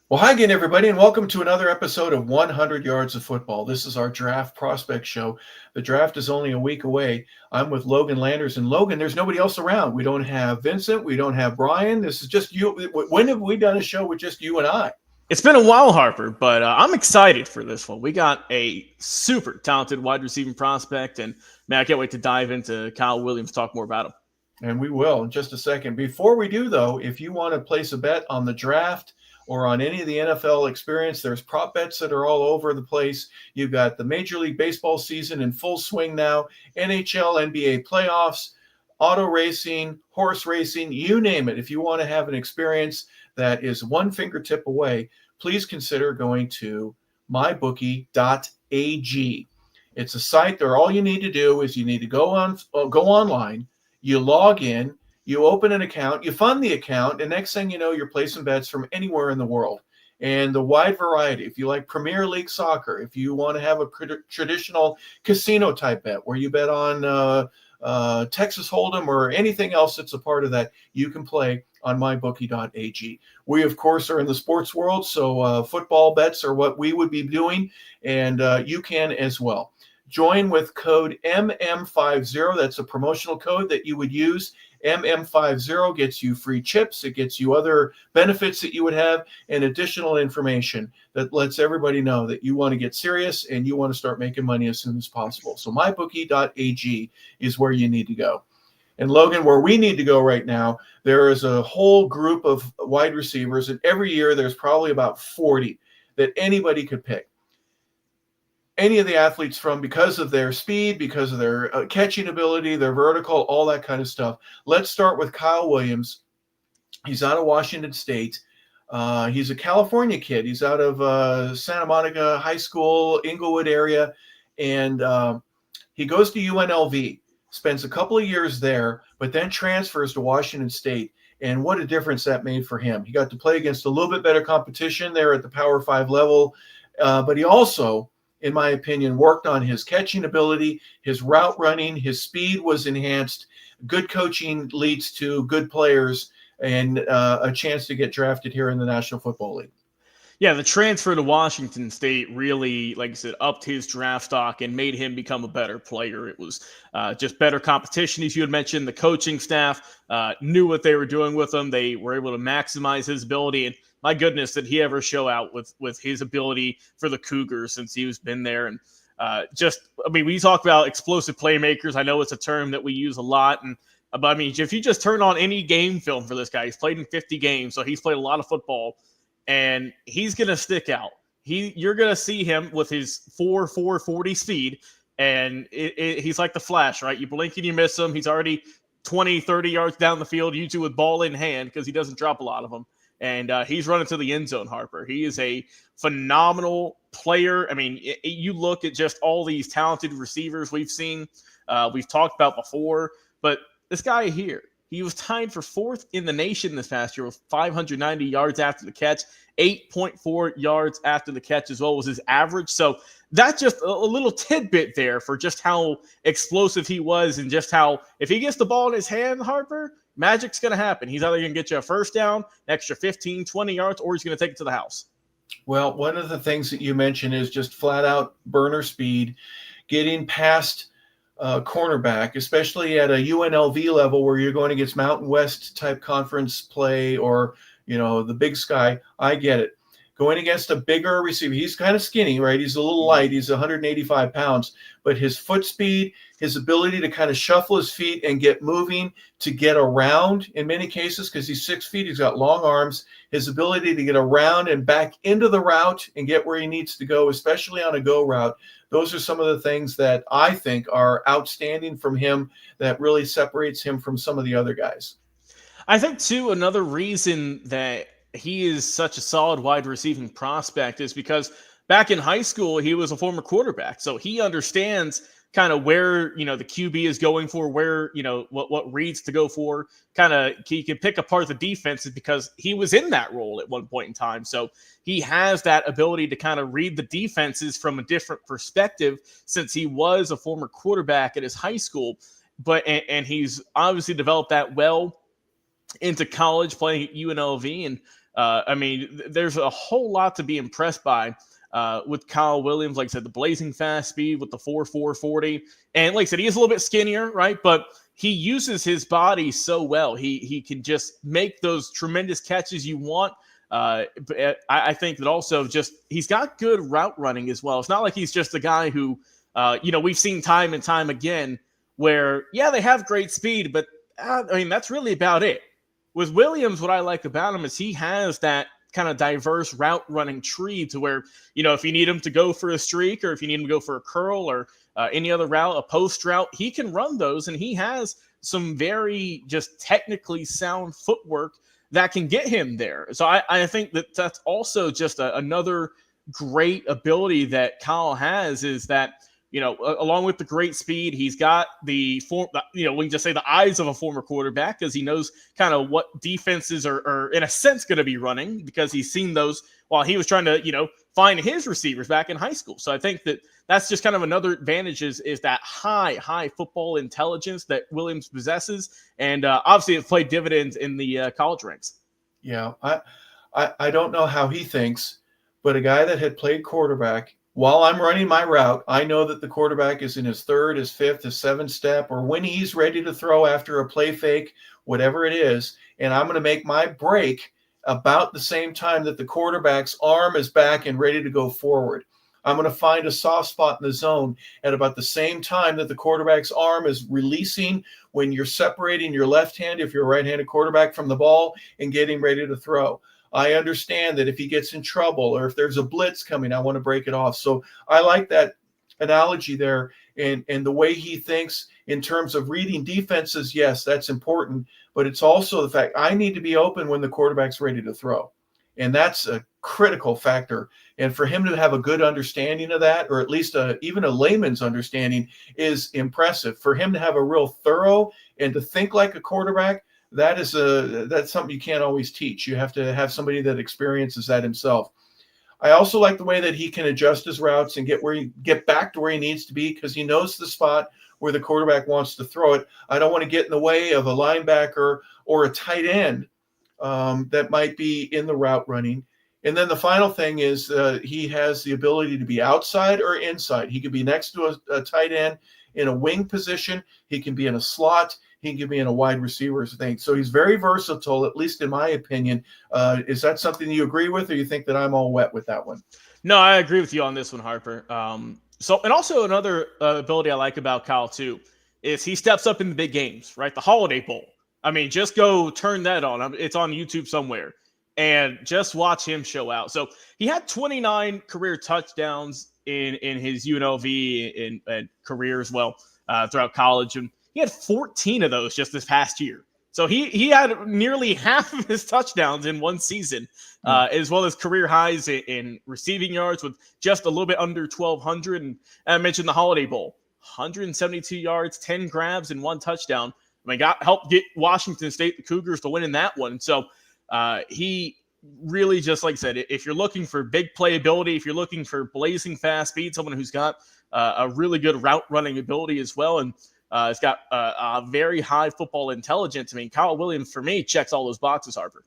Well, hi again, everybody, and welcome to another episode of 100 Yards of Football. This is our draft prospect show. The draft is only a week away. I'm with Logan Landers, and Logan, there's nobody else around. We don't have Vincent. We don't have Brian. This is just you. When have we done a show with just you and I? It's been a while, Harper, but I'm excited for this one. We got a super talented wide receiving prospect, and man, I can't wait to dive into Kyle Williams, talk more about him. And we will in just a second. Before we do, though, if you want to place a bet on the draft or on any of the NFL experience, there's prop bets that are all over the place. You've got the Major League Baseball season in full swing now, NHL, NBA playoffs, auto racing, horse racing, you name it. If you want to have an experience that is one fingertip away, please consider going to mybookie.ag. It's a site there. All you need to do is you need to go online, you log in, you open an account, you fund the account, and next thing you know, you're placing bets from anywhere in the world. And the wide variety, if you like Premier League soccer, if you want to have a traditional casino type bet where you bet on Texas Hold'em or anything else that's a part of that, you can play on mybookie.ag. We, of course, are in the sports world, so football bets are what we would be doing, and you can as well. Join with code MM50. That's a promotional code that you would use. MM50 gets you free chips. It gets you other benefits that you would have and additional information that lets everybody know that you want to get serious and you want to start making money as soon as possible. So mybookie.ag is where you need to go. And Logan, where we need to go right now, there is a whole group of wide receivers, and every year there's probably about 40 that anybody could pick. Any of the athletes from, because of their speed, because of their catching ability, their vertical, all that kind of stuff. Let's start with Kyle Williams. He's out of Washington State. He's a California kid. He's out of Santa Monica High School, Inglewood area, and he goes to UNLV, spends a couple of years there, but then transfers to Washington State. And what a difference that made for him. He got to play against a little bit better competition there at the Power 5 level, but he also, in my opinion, worked on his catching ability, his route running, his speed was enhanced. Good coaching leads to good players and a chance to get drafted here in the National Football League. Yeah, the transfer to Washington State really, like I said, upped his draft stock and made him become a better player. It was just better competition, as you had mentioned. The coaching staff knew what they were doing with him. They were able to maximize his ability. And my goodness, did he ever show out with his ability for the Cougars since he's been there. And we talk about explosive playmakers. I know it's a term that we use a lot. But I mean, if you just turn on any game film for this guy, he's played in 50 games, so he's played a lot of football. And he's going to stick out. You're going to see him with his 4.40 speed, and he's like the Flash, right? You blink and you miss him. He's already 20, 30 yards down the field, usually with ball in hand because he doesn't drop a lot of them. And he's running to the end zone, Harper. He is a phenomenal player. I mean, you look at just all these talented receivers we've seen, we've talked about before, but this guy here, he was tied for fourth in the nation this past year with 590 yards after the catch, 8.4 yards after the catch as well was his average. So that's just a little tidbit there for just how explosive he was and just how, if he gets the ball in his hand, Harper, magic's going to happen. He's either going to get you a first down, an extra 15, 20 yards, or he's going to take it to the house. Well, one of the things that you mentioned is just flat out burner speed, getting past cornerback, especially at a UNLV level where you're going against Mountain West type conference play or, the Big Sky. I get it. Going against a bigger receiver, he's kind of skinny, right? He's a little light. He's 185 pounds, but his foot speed, his ability to kind of shuffle his feet and get moving, to get around in many cases, because he's 6 feet, he's got long arms, his ability to get around and back into the route and get where he needs to go, especially on a go route. Those are some of the things that I think are outstanding from him that really separates him from some of the other guys. I think, too, another reason that he is such a solid wide receiving prospect is because back in high school, he was a former quarterback. So he understands kind of where, the QB is going for, where, what reads to go for. Kind of, he can pick apart the defenses because he was in that role at one point in time. So he has that ability to kind of read the defenses from a different perspective since he was a former quarterback at his high school. And he's obviously developed that well into college playing at UNLV. And I mean, there's a whole lot to be impressed by with Kyle Williams. Like I said, the blazing fast speed with the 4.440. And like I said, he is a little bit skinnier, right? But he uses his body so well. He can just make those tremendous catches you want. But I think that also just he's got good route running as well. It's not like he's just a guy who, we've seen time and time again where, yeah, they have great speed, but I mean, that's really about it. With Williams, what I like about him is he has that kind of diverse route running tree to where, if you need him to go for a streak or if you need him to go for a curl or any other route, a post route, he can run those. And he has some very just technically sound footwork that can get him there. So I think that that's also just another great ability that Kyle has is that, along with the great speed, he's got we can just say the eyes of a former quarterback because he knows kind of what defenses are in a sense going to be running because he's seen those while he was trying to, find his receivers back in high school. So I think that that's just kind of another advantage is that high football intelligence that Williams possesses. And obviously it played dividends in the college ranks. Yeah. I don't know how he thinks, but a guy that had played quarterback, while I'm running my route, I know that the quarterback is in his third, his fifth, his seventh step, or when he's ready to throw after a play fake, whatever it is. And I'm going to make my break about the same time that the quarterback's arm is back and ready to go forward. I'm going to find a soft spot in the zone at about the same time that the quarterback's arm is releasing when you're separating your left hand, if you're a right-handed quarterback, from the ball and getting ready to throw. I understand that if he gets in trouble or if there's a blitz coming, I want to break it off. So I like that analogy there. And the way he thinks in terms of reading defenses, yes, that's important. But it's also the fact I need to be open when the quarterback's ready to throw. And that's a critical factor. And for him to have a good understanding of that, or at least even a layman's understanding, is impressive. For him to have a real thorough and to think like a quarterback, that's something you can't always teach. You have to have somebody that experiences that himself. I also like the way that he can adjust his routes and get back to where he needs to be because he knows the spot where the quarterback wants to throw it. I don't want to get in the way of a linebacker or a tight end that might be in the route running. And then the final thing is he has the ability to be outside or inside. He could be next to a tight end in a wing position. He can be in a slot. He can be in a wide receiver thing. So he's very versatile, at least in my opinion. Is that something you agree with, or you think that I'm all wet with that one? No, I agree with you on this one, Harper. And also another ability I like about Kyle too is he steps up in the big games, right? The Holiday Bowl. I mean, just go turn that on. It's on YouTube somewhere, and just watch him show out. So he had 29 career touchdowns in his UNLV and career as well throughout college, and he had 14 of those just this past year. So he had nearly half of his touchdowns in one season, as well as career highs in receiving yards with just a little bit under 1,200. And I mentioned the Holiday Bowl, 172 yards, 10 grabs, and 1 touchdown. I mean, helped get Washington State, the Cougars, to win in that one. So he really, just like I said, if you're looking for big playability, if you're looking for blazing fast speed, someone who's got a really good route running ability as well, and it's got a very high football intelligence. I mean, Kyle Williams, for me, checks all those boxes, Harper.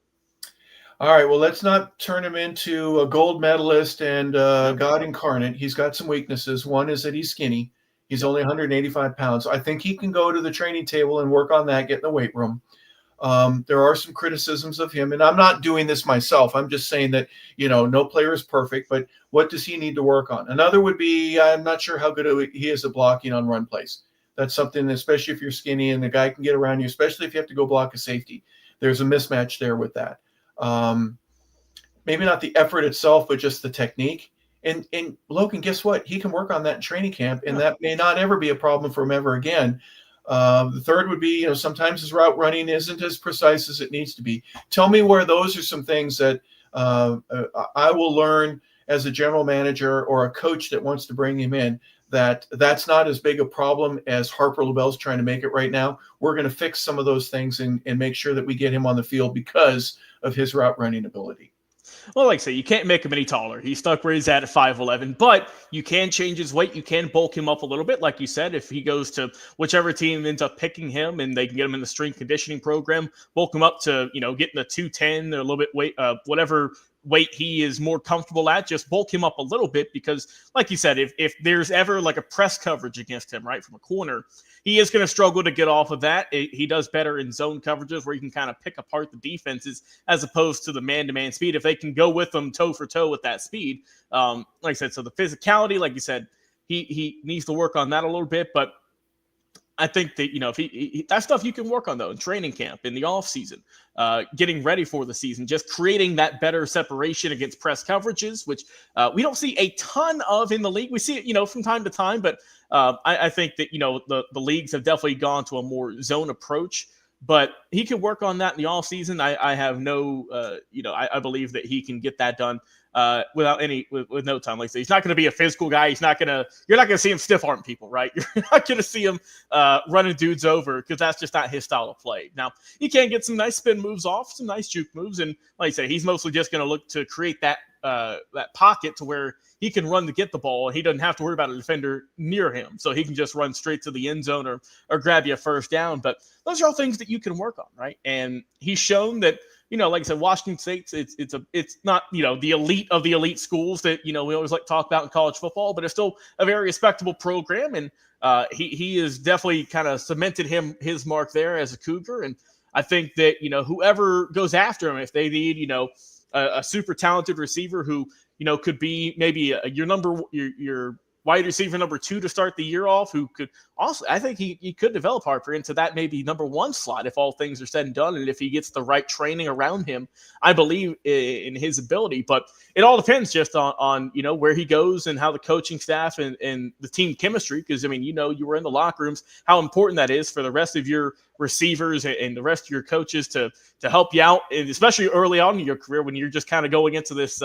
All right, well, let's not turn him into a gold medalist and God incarnate. He's got some weaknesses. One is that he's skinny. He's only 185 pounds. I think he can go to the training table and work on that, get in the weight room. There are some criticisms of him, and I'm not doing this myself. I'm just saying that, no player is perfect, but what does he need to work on? Another would be, I'm not sure how good he is at blocking on run plays. That's something, especially if you're skinny and the guy can get around you, especially if you have to go block a safety. There's a mismatch there with that. Maybe not the effort itself, but just the technique. And Logan, guess what? He can work on that in training camp, and that may not ever be a problem for him ever again. The third would be, sometimes his route running isn't as precise as it needs to be. Tell me where those are some things that I will learn as a general manager or a coach that wants to bring him in, that's not as big a problem as Harper LaBelle's trying to make it right now. We're going to fix some of those things and make sure that we get him on the field because of his route running ability. Well, like I say, you can't make him any taller. He's stuck where he's at 5'11", but you can change his weight. You can bulk him up a little bit. Like you said, if he goes to whichever team ends up picking him and they can get him in the strength conditioning program, bulk him up to, getting the 210 or a little bit weight, whatever weight he is more comfortable at, just bulk him up a little bit because, like you said, if there's ever like a press coverage against him, right, from a corner, he is going to struggle to get off of that. He does better in zone coverages where you can kind of pick apart the defenses as opposed to the man-to-man speed. If they can go with them toe for toe with that speed, like I said, so the physicality, like you said, he needs to work on that a little bit, but I think that, if he that stuff you can work on, though, in training camp, in the off season, getting ready for the season, just creating that better separation against press coverages, which we don't see a ton of in the league. We see it, from time to time, but I think that, the leagues have definitely gone to a more zone approach, but he can work on that in the off season. I have no, I believe that he can get that done without with no time. Like I say, he's not going to be a physical guy. You're not going to see him stiff arm people, right? You're not going to see him running dudes over because that's just not his style of play. Now, he can get some nice spin moves off, some nice juke moves. And like I say, he's mostly just going to look to create that pocket to where he can run to get the ball and he doesn't have to worry about a defender near him. So he can just run straight to the end zone or grab you a first down. But those are all things that you can work on, right? And he's shown that, like I said, Washington State, it's not, the elite of the elite schools that, we always like to talk about in college football, but it's still a very respectable program. And he has definitely kind of cemented his mark there as a Cougar. And I think that, whoever goes after him, if they need, a super talented receiver who, could be maybe your wide receiver number 2 to start the year off, who could also, I think he could develop Harper into that maybe number 1 slot if all things are said and done. And if he gets the right training around him, I believe in his ability, but it all depends just on where he goes and how the coaching staff and the team chemistry, because you were in the locker rooms, how important that is for the rest of your receivers and the rest of your coaches to help you out, and especially early on in your career when you're just kind of going into this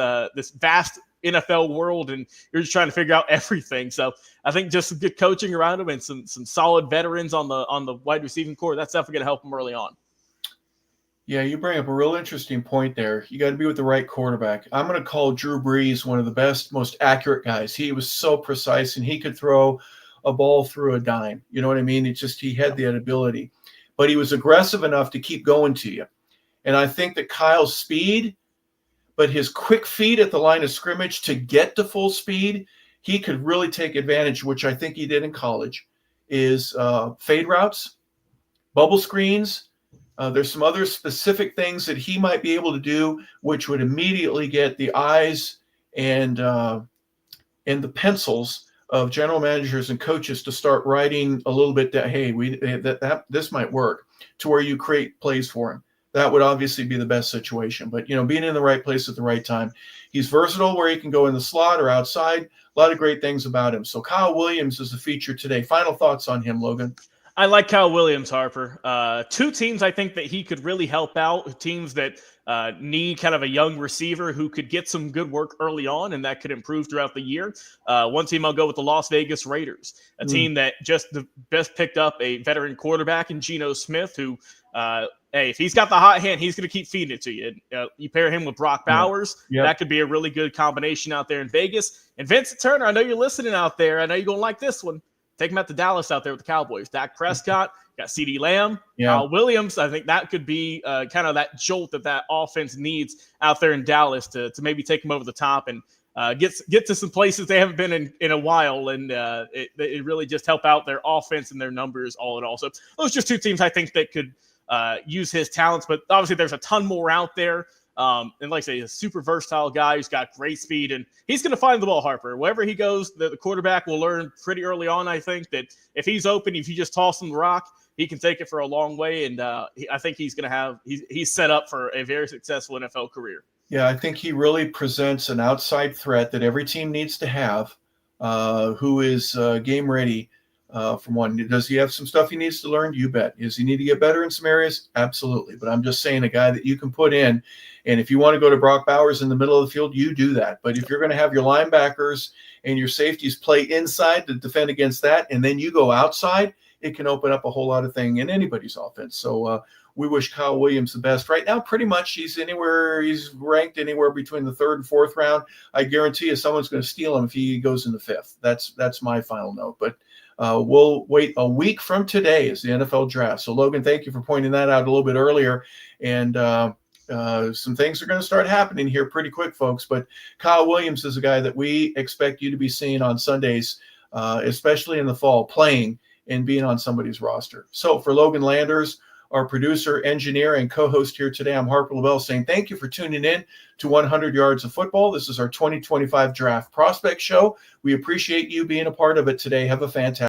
vast NFL world and you're just trying to figure out everything. So I think just some good coaching around him and some solid veterans on the wide receiving core, that's definitely going to help him early on. Yeah, you bring up a real interesting point there. You got to be with the right quarterback. I'm going to call Drew Brees one of the best, most accurate guys. He was so precise and he could throw a ball through a dime. You know what I mean? It's just he had that ability. But he was aggressive enough to keep going to you. And I think that Kyle's speed, but his quick feet at the line of scrimmage to get to full speed, he could really take advantage, which I think he did in college, is fade routes, bubble screens. There's some other specific things that he might be able to do, which would immediately get the eyes and the pencils of general managers and coaches to start writing a little bit that, hey, this might work, to where you create plays for him. That would obviously be the best situation. But, being in the right place at the right time. He's versatile where he can go in the slot or outside. A lot of great things about him. So Kyle Williams is a feature today. Final thoughts on him, Logan? I like Kyle Williams, Harper. 2 teams I think that he could really help out, teams that need kind of a young receiver who could get some good work early on and that could improve throughout the year. One team I'll go with the Las Vegas Raiders, a team that just picked up a veteran quarterback in Geno Smith who hey, if he's got the hot hand, he's going to keep feeding it to you. You pair him with Brock Bowers, that could be a really good combination out there in Vegas. And Vincent Turner, I know you're listening out there. I know you're going to like this one. Take him out to Dallas out there with the Cowboys. Dak Prescott, got CeeDee Lamb, Kyle Williams. I think that could be kind of that jolt that offense needs out there in Dallas to maybe take them over the top and get to some places they haven't been in a while, and it really just help out their offense and their numbers all in all. So those are just 2 teams I think that could use his talents, but obviously there's a ton more out there. And like I say, he's a super versatile guy who's got great speed, and he's going to find the ball, Harper. Wherever he goes, the quarterback will learn pretty early on, I think, that if he's open, if you just toss him the rock, he can take it for a long way. And I think he's going to he's set up for a very successful NFL career. Yeah, I think he really presents an outside threat that every team needs to have, who is game ready. From one, does he have some stuff he needs to learn? You bet. Does he need to get better in some areas? Absolutely. But I'm just saying, a guy that you can put in, and if you want to go to Brock Bowers in the middle of the field, you do that. But if you're going to have your linebackers and your safeties play inside to defend against that, and then you go outside, it can open up a whole lot of things in anybody's offense. So we wish Kyle Williams the best. Right now, pretty much he's ranked anywhere between the 3rd and 4th round. I guarantee you someone's going to steal him if he goes in the 5th. That's my final note. But we'll wait a week from today is the NFL draft. So Logan, thank you for pointing that out a little bit earlier. And some things are going to start happening here pretty quick, folks. But Kyle Williams is a guy that we expect you to be seeing on Sundays, especially in the fall, playing and being on somebody's roster. So for Logan Landers, our producer, engineer, and co-host here today, I'm Harper LaBelle saying thank you for tuning in to 100 Yards of Football. This is our 2025 Draft Prospect Show. We appreciate you being a part of it today. Have a fantastic